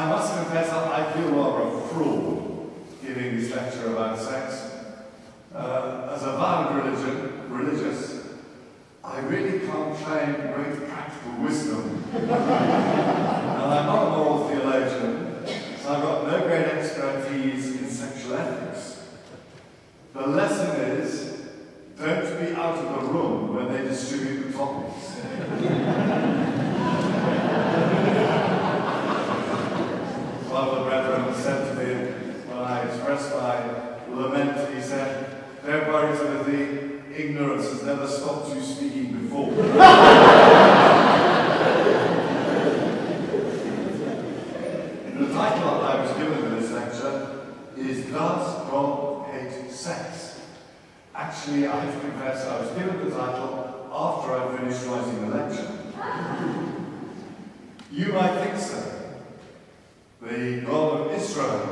I must confess that I feel rather a fraud giving this lecture about sex. As a vowed religious, I really can't claim great practical wisdom. And I'm not a moral theologian, so I've got no great expertise in sexual ethics. The lesson is, don't be out of the room when they distribute the topics. One of the brethren said to me when I expressed my lament, he said, "Don't worry, Timothy, ignorance has never stopped you speaking before." The title I was given for this lecture is "Does God Hate Sex?" Actually, I have to confess I was given the title after I finished writing the lecture. You might think so. The God of Israel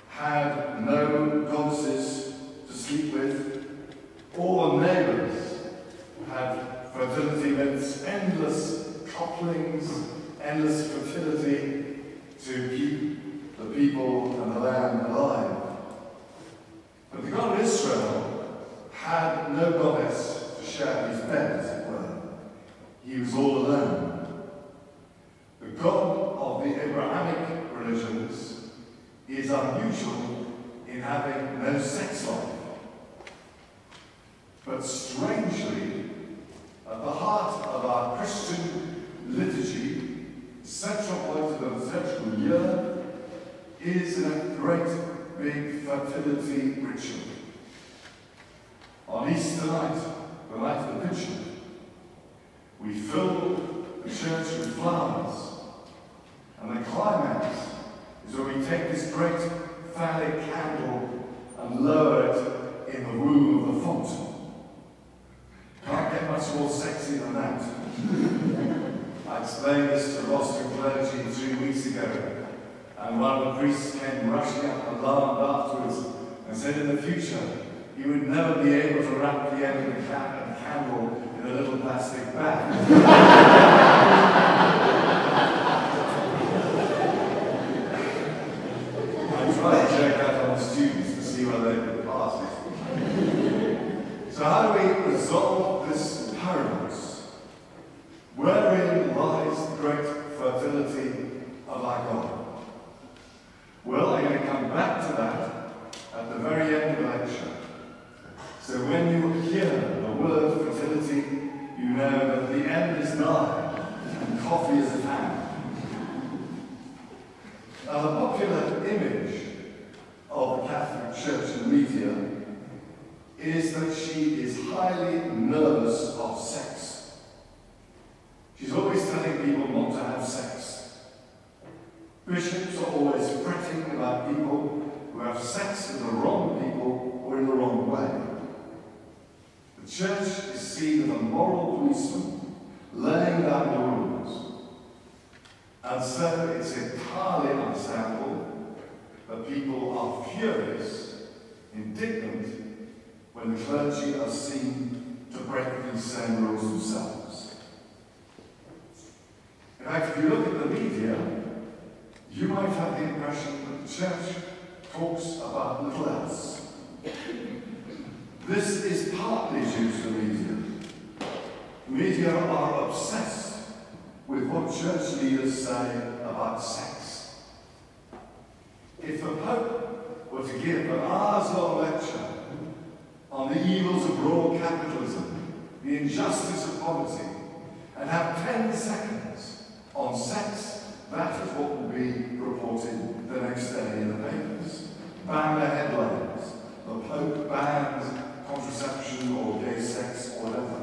had no goddesses to sleep with. All the neighbours had fertility myths, endless couplings, endless fertility to keep the people and the land alive. But the God of Israel had no goddess to share his bed, as it were. He was all alone. The God of the Abrahamic religions is unusual in having no sex life. But strangely, at the heart of our Christian liturgy, the central point of the liturgical year is a great big fertility ritual. On Easter night, the night of the Vigil, we fill the church with flowers. And the climax is when we take this great phallic candle and lower it in the womb of the font. Can't get much more sexy than that. I explained this to Boston clergy 3 weeks ago, and one of the priests came rushing up alarmed afterwards and said in the future he would never be able to wrap the end of the candle in a little plastic bag. Students to see whether they could pass it. So how do we resolve this paradox? Wherein lies the great fertility of our God? Well, I'm going to come back to that at the very end of the lecture. So when you hear the word fertility, you know that the end is nigh and coffee is at hand. Now the popular image of the Catholic Church and media is that she is highly nervous of sex. She's always telling people not to have sex. Bishops are always fretting about people who have sex with the wrong people or in the wrong way. The Church is seen as a moral policeman laying down the rules. And so it's entirely understandable that people are furious, indignant, when the clergy are seen to break these same rules themselves. In fact, if you look at the media, you might have the impression that the Church talks about little else. This is partly due to the media. Media are obsessed with what church leaders say about sex. If the Pope were to give an hours-long lecture on the evils of raw capitalism, the injustice of poverty, and have 10 seconds on sex, that is what will be reported the next day in the papers. Ban the headlines. The Pope bans contraception or gay sex or whatever.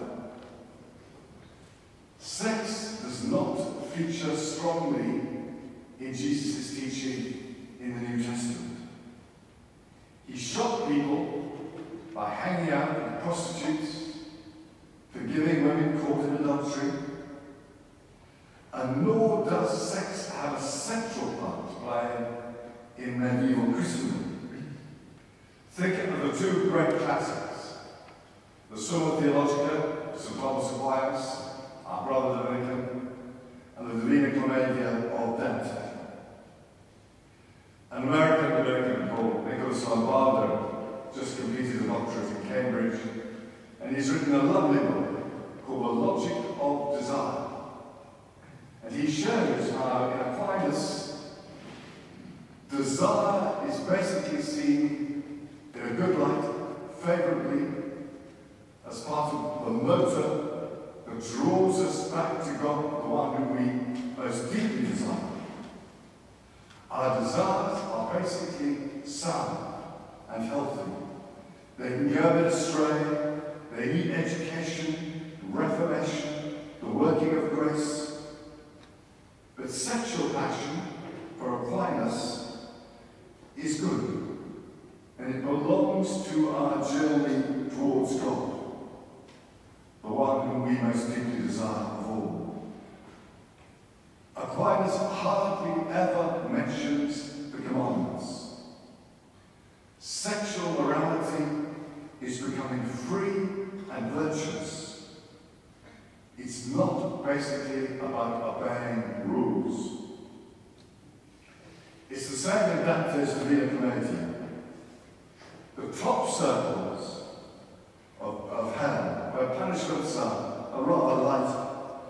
Sex does not feature strongly in Jesus' teaching in the New Testament. He shocked people by hanging out with prostitutes, forgiving women caught in adultery, and nor does sex have a central part to play in medieval Christendom. Think of the two great classics, the Summa Theologica, St. Thomas Aquinas, our brother Dominican, and the Divina Commedia of Dante. Cambridge, and he's written a lovely book called The Logic of Desire. And he shows how in Aquinas, desire is basically seen in a good light, favourably, as part of the motor that draws us back to God, the one who we most deeply desire. Our desires are basically sound and healthy. They can go a bit astray, they need education, reformation, the working of grace. But sexual passion, for Aquinas, is good, and it belongs to our journey towards God, the one whom we most deeply desire of all. Aquinas hardly ever mentions the commandments. Sexual morality is becoming free and virtuous. It's not basically about obeying rules. It's the same in Dante's Divina Commedia. The top circles of hell, where punishments are rather light,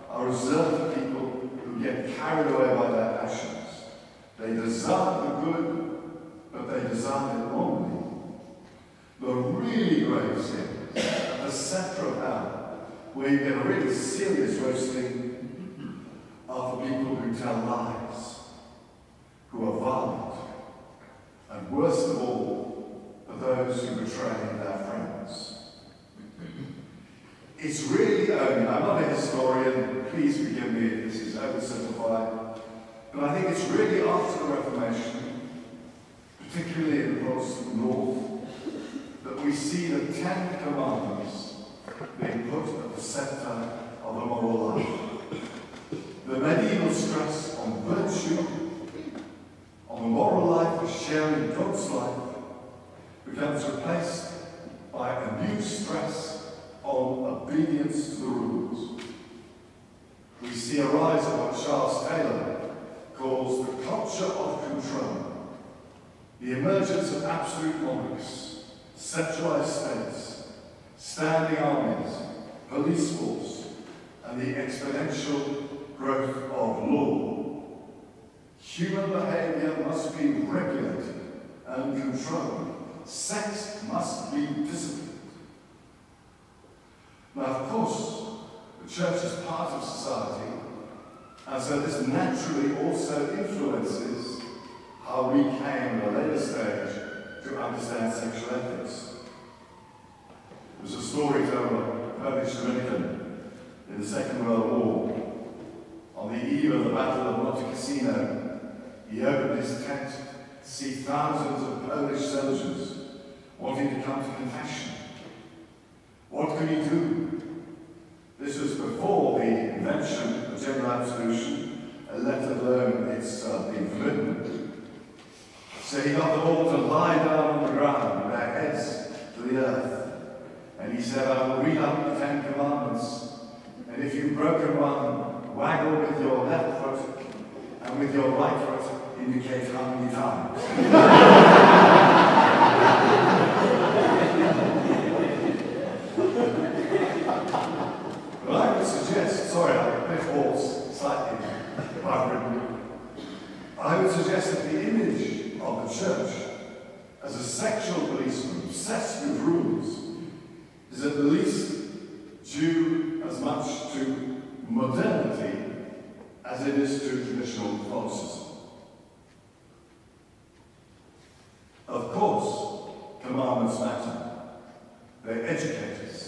are reserved for people who get carried away by their passions. They desire the good, but they desire it wrongly. The really grave sins at the centre of hell, where you get a really serious roasting, are for people who tell lies, who are violent, and worst of all, for those who betray their friends. It's really only, I'm not a historian, please forgive me if this is oversimplified, but I think it's really after the Reformation, particularly in the Protestant North, that we see the 10 Commandments being put at the centre of the moral life. The medieval stress on virtue, on the moral life of sharing God's life, becomes replaced by a new stress on obedience to the rules. We see a rise of what Charles Taylor calls the culture of control, the emergence of absolute monarchs, centralized states, standing armies, police force, and the exponential growth of law. Human behavior must be regulated and controlled. Sex must be disciplined. Now, of course, the church is part of society, and so this naturally also influences how we came at a later stage to understand sexual ethics. There's a story told of a Polish Dominican in the Second World War. On the eve of the Battle of Monte Cassino, he opened his tent to see thousands of Polish soldiers wanting to come to confession. What could he do? This was before the invention of general absolution, let alone its being forbidden. So he got them all to lie down on the ground with their heads to the earth. And he said, I will read up the 10 Commandments, and if you've broken one, waggle with your left foot, and with your right foot, indicate how many times. But I would suggest, sorry, I'm a bit hoarse, slightly, I would suggest that the image of the church as a sexual policeman obsessed with rules is at the least due as much to modernity as it is to traditional Catholicism. Of course, commandments matter. They educate us.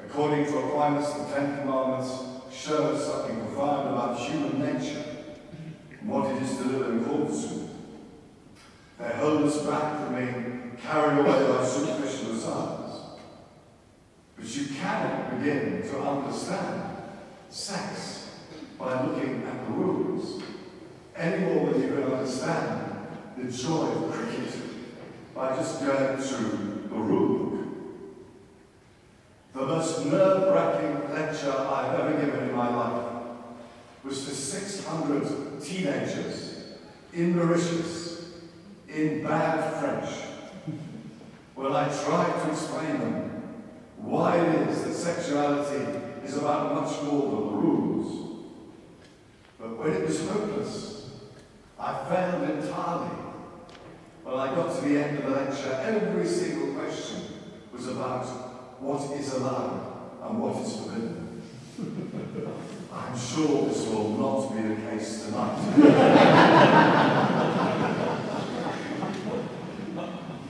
According to Aquinas, the 10 Commandments show us something profound about human nature and what it is to live in accordance with. They hold us back from being carried away by superficial desires. But you cannot begin to understand sex by looking at the rules, any more than you can understand the joy of cricket by just going through the rule book. The most nerve-wracking lecture I've ever given in my life was to 600 teenagers in Mauritius in bad French, when I tried to explain them why it is that sexuality is about much more than the rules. But when it was hopeless, I failed entirely. When I got to the end of the lecture, every single question was about what is allowed and what is forbidden. I'm sure this will not be the case tonight.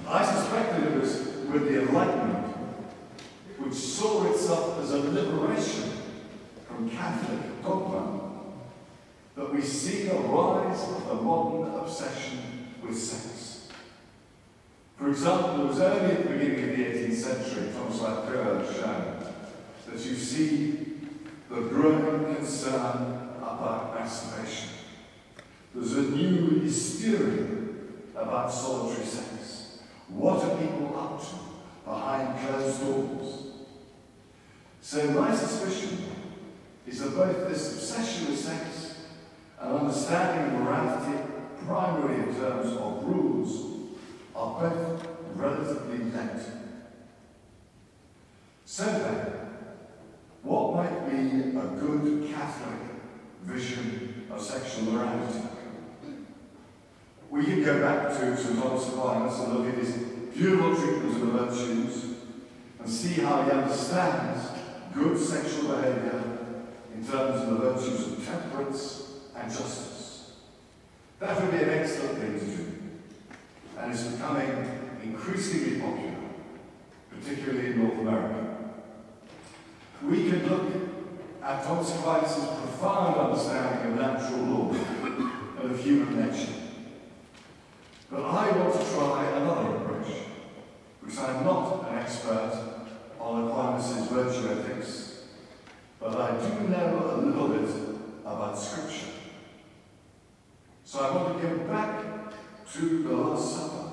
I suspected it was with the Enlightenment, which saw itself as a liberation from Catholic dogma, that we see a rise of the modern obsession with sex. For example, it was only at the beginning of the 18th century, Thomas Radcliffe showed, that you see the growing concern about masturbation. There's a new hysteria about solitary sex. What are people up to behind closed doors? So my suspicion is that both this obsession with sex and understanding of morality, primarily in terms of rules, are both relatively late. So then, what might be a good Catholic vision of sexual morality? We can go back to St. Thomas Aquinas and look at his beautiful treatment of the virtues and see how he understands good sexual behaviour in terms of the virtues of temperance and justice. That would be an excellent thing to do, and it's becoming increasingly popular, particularly in North America. We can look at Thomas Aquinas' profound understanding of natural law and of human nature. But I want to try another approach, because I'm not an expert on Aquinas' virtue ethics, but I do know a little bit about Scripture. So I want to go back to the Last Supper.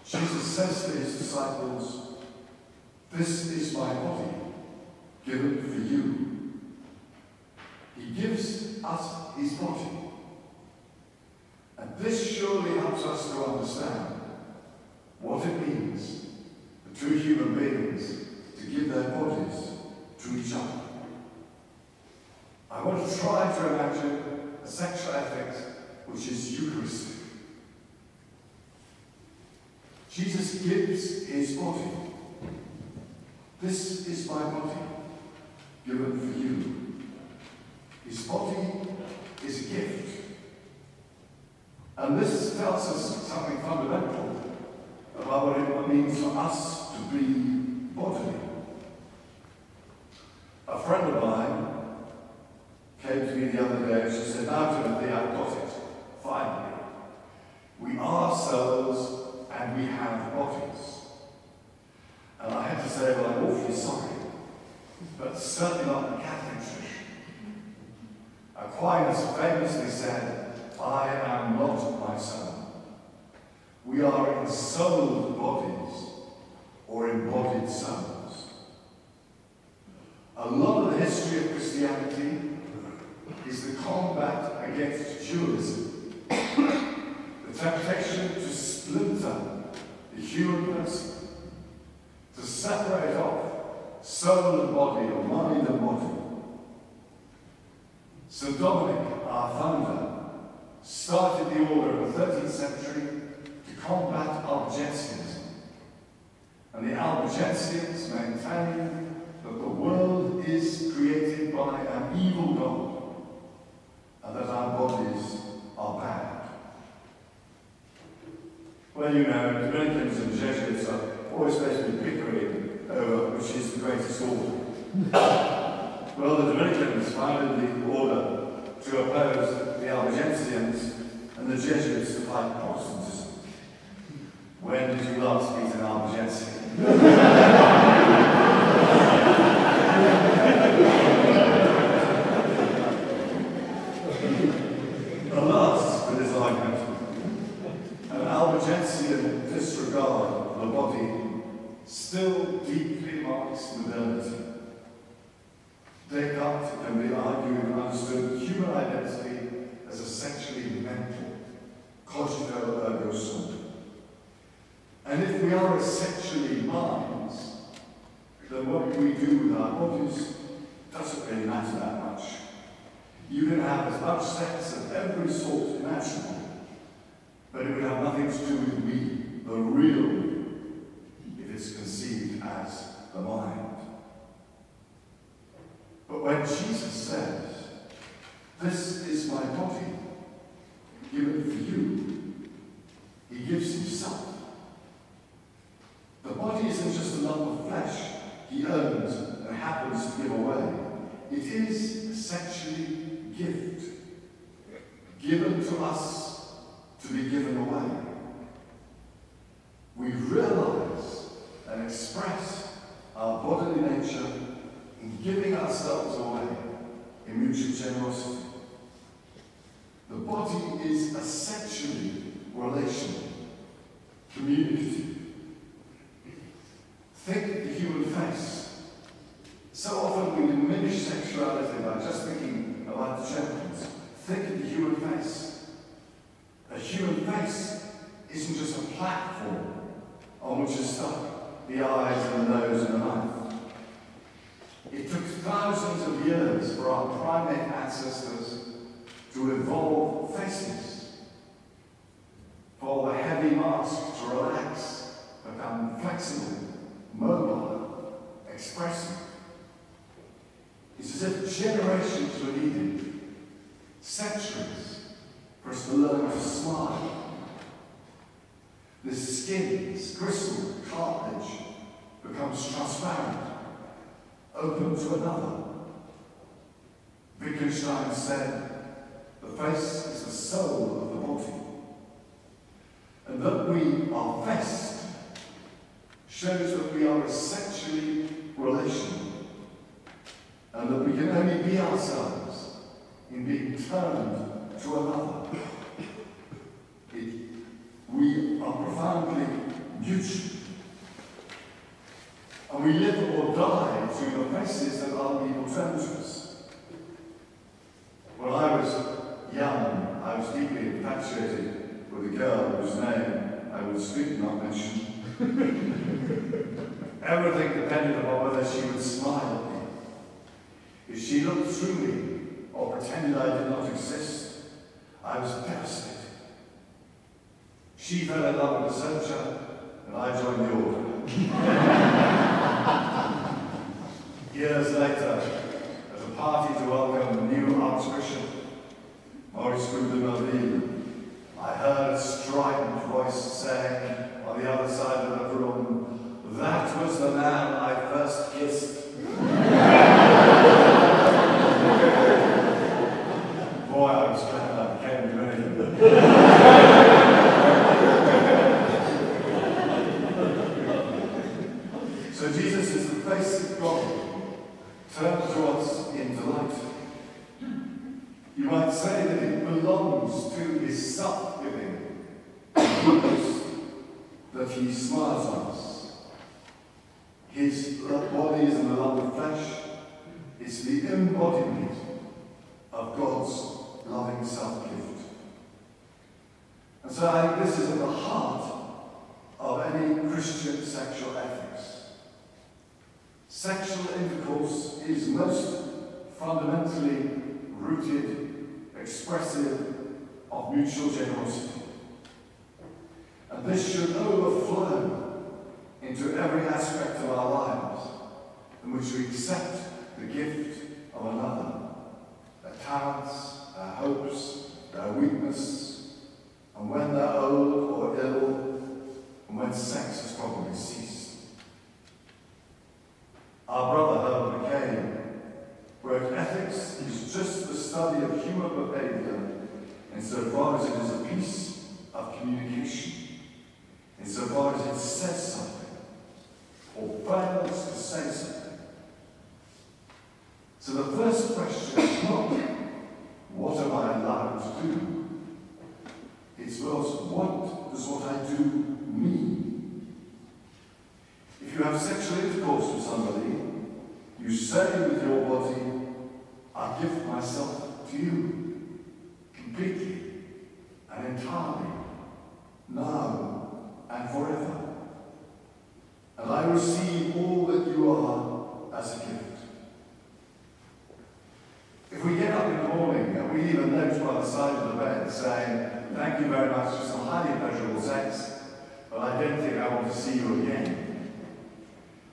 Jesus says to his disciples, "This is my body, given for you." He gives us his body. And this surely helps us to understand what it means for two human beings to give their bodies to each other. I want to try to imagine a sexual ethic which is Eucharistic. Jesus gives his body. "This is my body, given for you." His body is a gift. And this tells us something fundamental about what it means for us to be bodily. A friend of mine came to me the other day and she said, "Now, Timothy, I've got it, finally. We are souls and we have bodies." And I had to say, "Well, I'm awfully sorry, but certainly not the Catholic tradition." Aquinas famously said, "I am not my son." We are ensouled bodies or embodied souls. A lot of the history of Christianity is the combat against dualism, the temptation to splinter the human person, to separate off soul and body or mind and body. St. Dominic, our founder, started the order in the 13th century to combat Albigensianism. And the Albigensians maintain that the world is created by an evil God and that our bodies are bad. Well, you know, Dominicans and Jesuits are always supposed to be bickering over which is the greatest order. Well, the Dominicans founded the order to oppose the Albigensians and the Jesuits to fight Protestantism. When did you last meet an Albigensian? The last of this argument, an Albigensian disregard of the body still deeply marks modernity. Descartes, it can be argued, understood human identity as essentially mental, cogito ergo sum. And if we are essentially minds, what we do with our bodies doesn't really matter that much. You can have as much sex of every sort imaginable, but it would have nothing to do with me, the real me, if it's conceived as the mind. But when Jesus says, "This is my body, given for you," he gives himself. The body isn't just a lump of flesh he owns and happens to give away. It is essentially a gift, given to us to be given away. We realize and express our bodily nature in giving ourselves away in mutual generosity. The body is essentially relational, communicative. Think of the human face. So often we diminish sexuality by just thinking about the genitals. Think of the human face. A human face isn't just a platform on which is stuck the eyes and the nose and the mouth. It took thousands of years for our primate ancestors to evolve faces, for the heavy mask to relax, become flexible, mobile, expressive. It's as if generations were needed, centuries, for us to learn to smile. The skin, this gristle, cartilage, becomes transparent, open to another. Wittgenstein said, "The face is the soul of the body." And that we are faced shows that we are essentially relational, and that we can only be ourselves in being turned to another. We are profoundly mutual. And we live or die through the faces that other people turn to us. When I was young, I was deeply infatuated with a girl whose name I would strictly not mention. Everything depended upon whether she would smile at me. If she looked through me or pretended I did not exist, I was devastated. She fell in love with the soldier, and I joined the order. Years later, at a party to welcome the new Archbishop, Maurice Goudet, I heard a strident voice saying on the other side of the room, "That was the man I first kissed." Boy, I was glad I became ready. So Jesus is the face of God, turned to us in delight. You might say that it belongs to his self-giving goodness that he smiles on us. His body is in the lump of flesh. It's the embodiment of God's loving self-gift. And so I think this is at the heart of any Christian sexual ethics. Sexual intercourse is most fundamentally rooted, expressive of mutual generosity. And this should overflow into every aspect of our lives in which we accept the gift of another, their talents, their hopes, their weakness, and when they're old or ill, and when sex has probably ceased. Our brother Herbert McCain wrote, "Ethics is just the study of human behavior insofar as it is a piece of communication, insofar as it says something or fails to say something." So the first question is not, what am I allowed to do? It's what does what I do mean? If you have sexual intercourse with somebody, you say with your body, "I give myself to you, completely and entirely, now and forever. And I receive all that you are on the side of the bed saying, thank you very much for some highly pleasurable sex, but I don't think I want to see you again.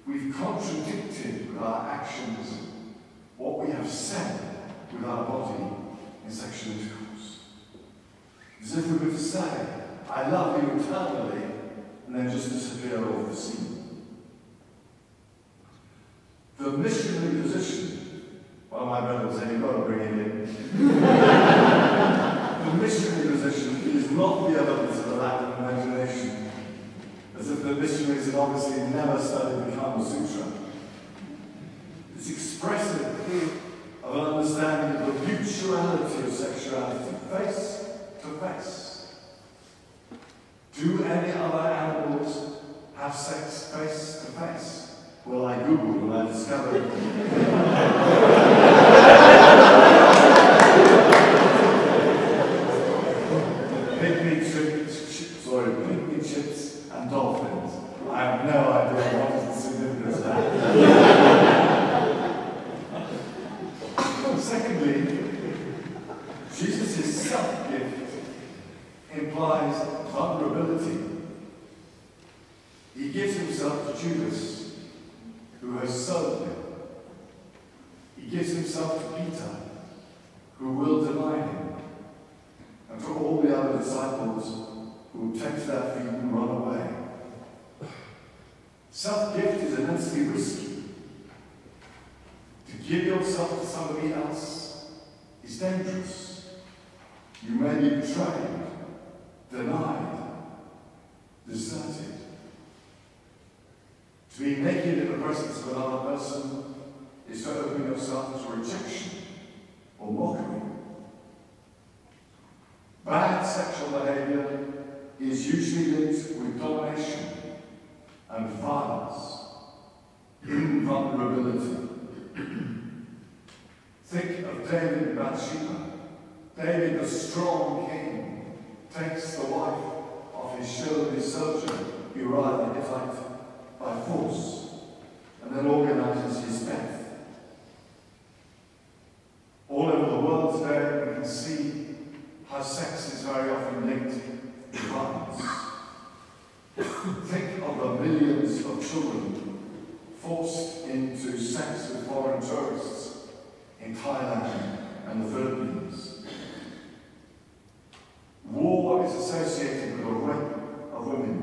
We've contradicted with our actions what we have said with our body in sexual intercourse. As if we were to say, I love you eternally, and then just disappear off the scene. The missionary position, one of my brothers said, you've got to bring it in. The missionary position is not the evidence of a lack of imagination, as if the missionaries had obviously never studied the Kama Sutra. It's expressive of an understanding of the mutuality of sexuality, face to face. Do any other animals have sex face to face? Well, I googled and I discovered pygmy chips and dolphins. I have no idea what is the significance of that. Secondly, Jesus' self-gift implies vulnerability. He gives himself to Judas, who has sold him. He gives himself to Peter, who will deny him, and to all the other disciples who will take their feet and run away. Self-gift is immensely risky. To give yourself to somebody else is dangerous. You may be betrayed, denied, deserted. To be naked in the presence of another person is to open yourself to rejection or mockery. Bad sexual behavior is usually linked with domination and violence, invulnerability. Think of David and Bathsheba. David, the strong king, takes the wife of his Shilonite soldier, Uriah the Hittite, by force, and then organizes his death. All over the world today, we can see how sex is very often linked with violence. Think of the millions of children forced into sex with foreign tourists in Thailand and the Philippines. War is associated with the rape of women.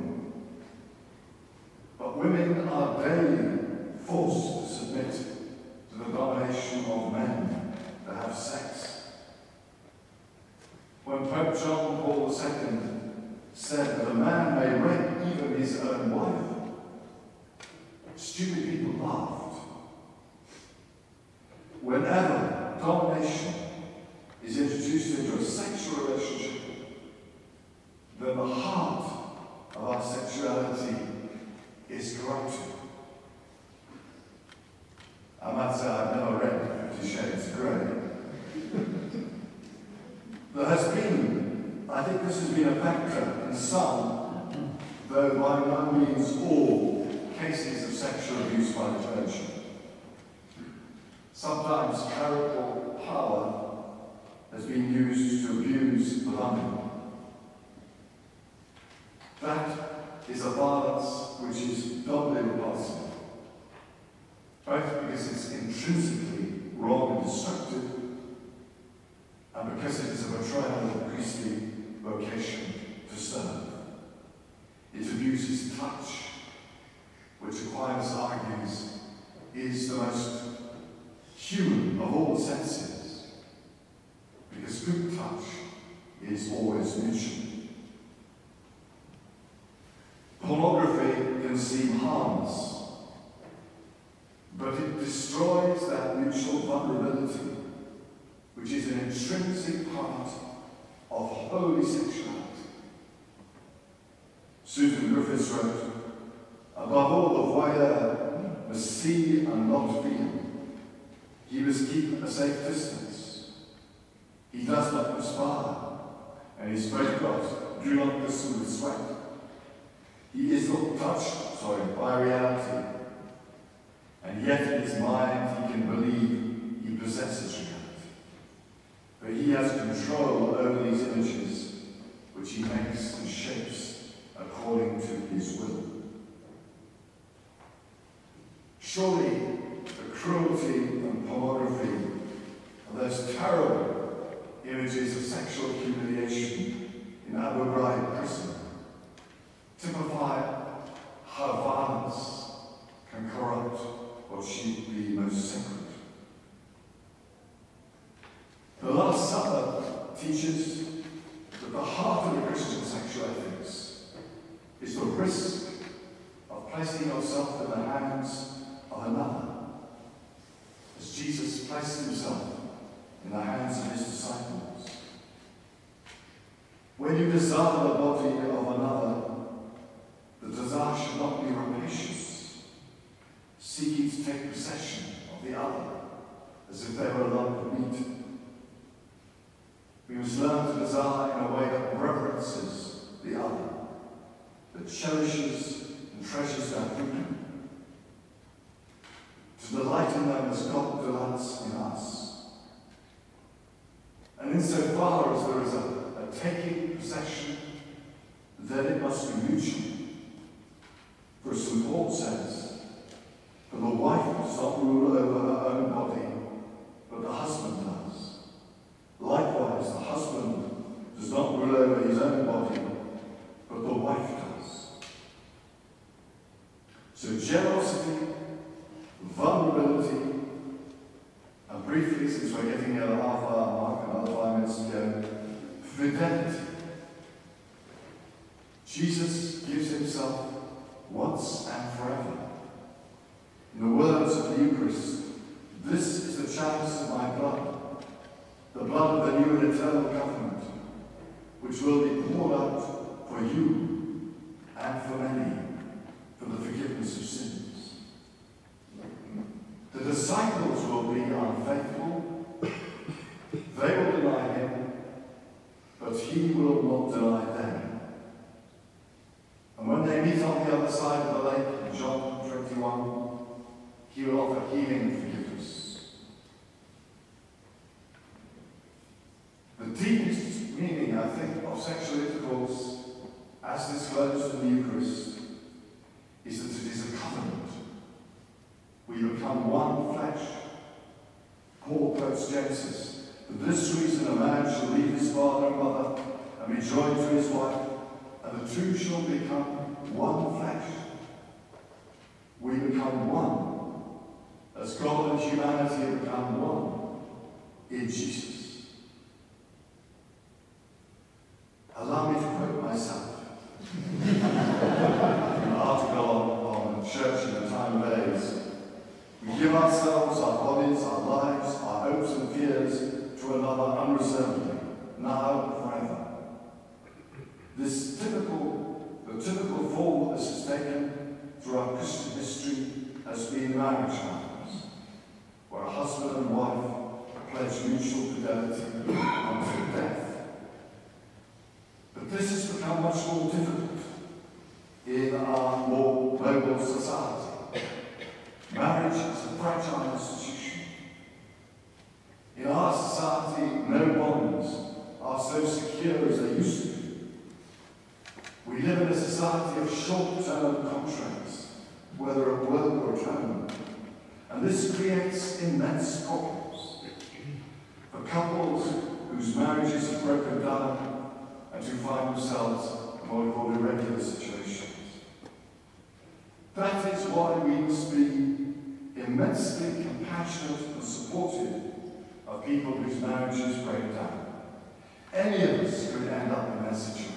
But women are daily forced to submit to the domination of men to have sex. When Pope John Paul II said that a man may rape even his own wife, stupid people laughed. Whenever domination is introduced into a sexual relationship, then the heart of our sexuality is corrupted. I must say I've never read 50 Shades of Grey. There has been, I think this has been a factor in some, though by no means all, cases of sexual abuse by the clergy. Sometimes clerical power has been used to abuse the vulnerable. That is a violence which is doubly repulsive, both because it's intrinsically wrong and destructive, and because it is a betrayal of the priestly vocation to serve. It abuses touch, which Aquinas argues is the most human of all senses, because good touch is always mutual. Pornography can seem harmless, but it destroys that mutual vulnerability, which is an intrinsic part of holy sexuality. Susan Griffiths wrote, above all, the voyeur must see and not feel. He must keep a safe distance. He does not perspire, and his photographs do not glisten with sweat. He is not touched, by reality, and yet in his mind he can believe he possesses reality. For he has control over these images, which he makes and shapes according to his will. Surely the cruelty and pornography of those terrible images of sexual humiliation in Abu Ghraib prison typify how violence can corrupt what should be most sacred. The Last Supper teaches that the heart of the Christian sexual ethics is the risk of placing yourself in the hands of another, as Jesus placed himself in the hands of his disciples. When you desire the body of another, the desire should not be rapacious, seeking to take possession of the other as if they were a lump of meat. We must learn to desire in a way that reverences the other, that cherishes and treasures their freedom, to delight in them as God delights in us. And insofar as there is a taking possession, then it must be mutual. For St. Paul says, "For the wife does not rule over her own body, but the husband does. Likewise, the husband does not rule over his own body, but the wife does." So generosity, vulnerability, and briefly, since we're getting near the half-hour mark, another 5 minutes to go, fidelity. Jesus gives himself once and forever. In the words of the Eucharist, "This is the chalice of my blood, the blood of the new and eternal covenant, which will be poured out for you and for many for the forgiveness of sins." The disciples will be unfaithful, they will deny him, but he will not deny them. And when they meet on the other side of the lake, in John 21, he will offer healing and forgiveness. The deepest meaning, I think, of sexual intercourse, as disclosed in the Eucharist, is that it is a covenant. We become one flesh. Paul quotes Genesis, "For this reason a man shall leave his father and mother and be joined to his wife, and the two shall become one flesh." We become one, as God and humanity have become one in Jesus. Allow me to quote myself. An article on church in the time of AIDS. "We give ourselves, our bodies, our lives, our hopes and fears to another unreservedly, now and forever." The typical form that this has taken throughout Christian history has been marriage vows, where a husband and wife pledge mutual fidelity until death. But this has become much more difficult in our more global society. Marriage is a fragile institution. In our society, no bonds are so secure as they used to be. We live in a society of short-term contracts, whether at work or at home, and this creates immense problems for couples whose marriages have broken down and who find themselves in what we call irregular situations. That is why we must be immensely compassionate and supportive of people whose marriages break down. Any of us could end up in that situation.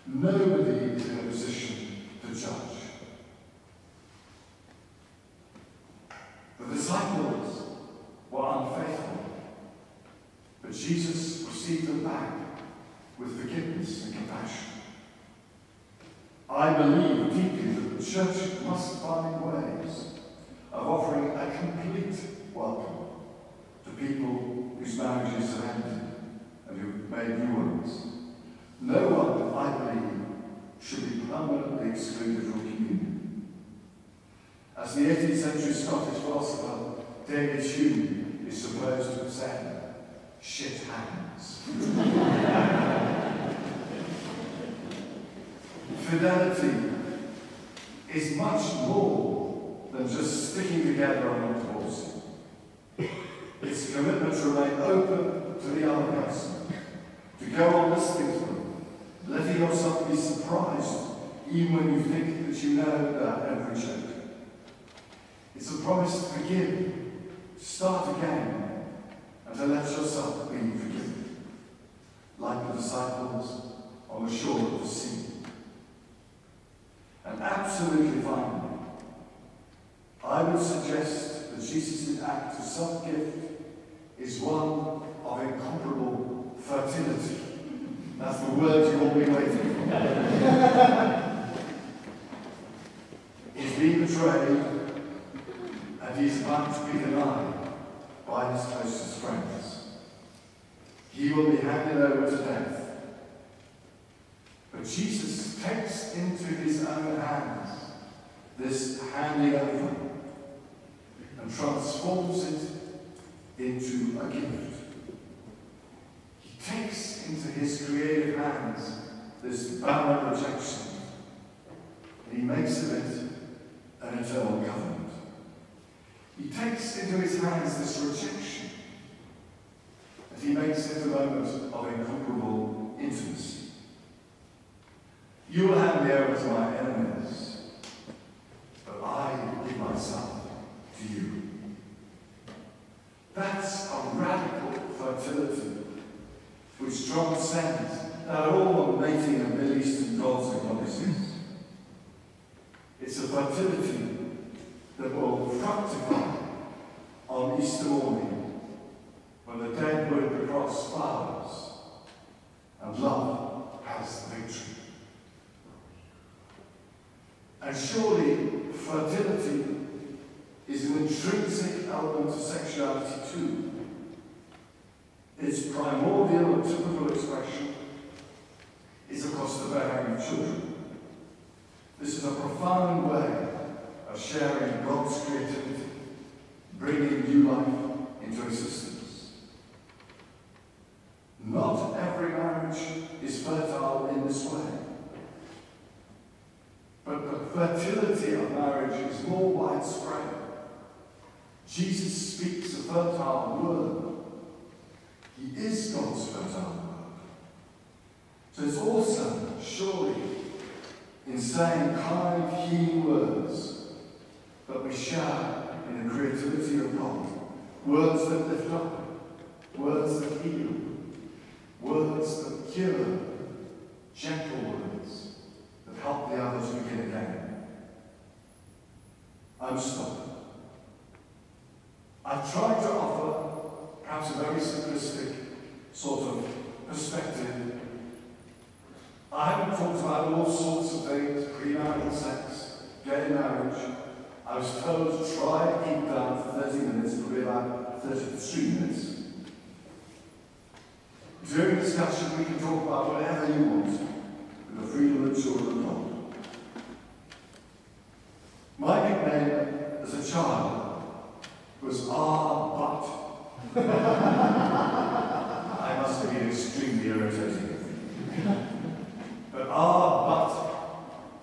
Nobody is in a position to judge. The disciples were unfaithful, but Jesus received them back with forgiveness and compassion. I believe deeply that the church must find ways of offering a complete welcome to people whose marriages have ended and who've made new ones. No one, I believe, should be permanently excluded from communion. As the 18th century Scottish philosopher David Hume is supposed to have said, shit hands. Fidelity is much more than just sticking together on a course. It's a commitment to remain open to the other person, to go on listening to them, letting yourself be surprised even when you think that you know every joke. It's a promise to forgive, to start again, and to let yourself be forgiven, like the disciples on the shore of the sea. And absolutely finally, I would suggest that Jesus' act of self-gift is one of incomparable fertility. That's the word you've all been waiting for. He's been betrayed, and he's about to be denied by his closest friends. He will be handed over to death. But Jesus takes into his own hands this handing over and transforms it into a gift. He takes into his creative hands this barren rejection and he makes of it an eternal covenant. He takes into his hands this rejection and he makes it a moment of incomparable intimacy. You will hand me over to my enemies, but I give myself to you. That's a radical fertility which transcends that all mating of Middle Eastern gods and goddesses. It's a fertility that will fructify on Easter morning when the dead wood across flowers and love has the victory. And surely fertility is an intrinsic element of sexuality too. Its primordial and typical expression is, of course, the bearing of children. This is a profound way of sharing God's creativity, bringing new life into existence. Not every marriage is fertile in this way. But the fertility of marriage is more widespread. Jesus speaks a fertile word. He is God's fertile word. So it's also, surely, in saying kind, healing words that we share in the creativity of God. Words that lift up, words that heal, words that cure, gentle words that help the others begin again. I'm stopping. I've tried to offer perhaps a very simplistic sort of perspective. I haven't talked about all sorts of things, premarital sex, gay marriage. I was told to try to keep down for 30 minutes, probably about 33 minutes. During discussion, we can talk about whatever you want, with the freedom of the children of God. My nickname as a child was R. Butt. I must have been extremely irritating. But R. Butt,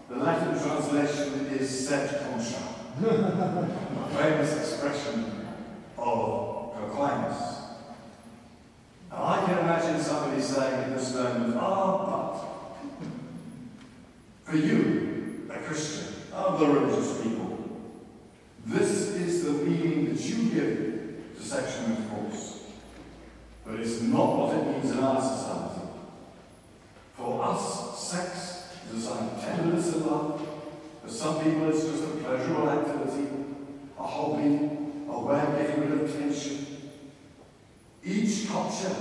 the Latin translation is sed contra, a famous expression of Aquinas. Now I can imagine somebody saying at this moment, but for you, a Christian, other religious people, this is the meaning that you give to sexual intercourse. But it's not what it means in our society. For us, sex is a sign of tenderness and love. For some people, it's just a pleasurable activity, a hobby, a way of getting rid of tension. Each culture,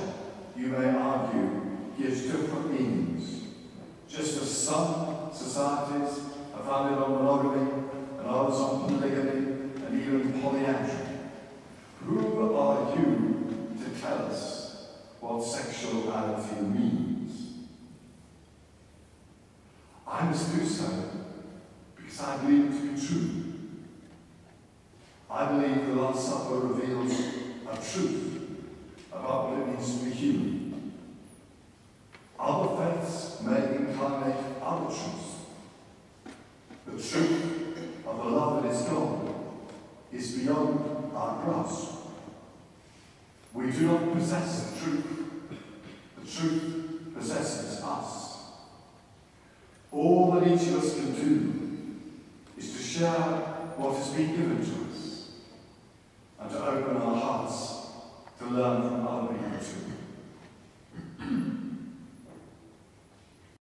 you may argue, gives different meanings. Just as some societies are founded on monogamy and others on polygamy and even polyandry. Who are you to tell us what sexuality means? I must do so because I believe it to be true. I believe the Last Supper reveals a truth about what it means grasp. We do not possess the truth. The truth possesses us. All that each of us can do is to share what has been given to us.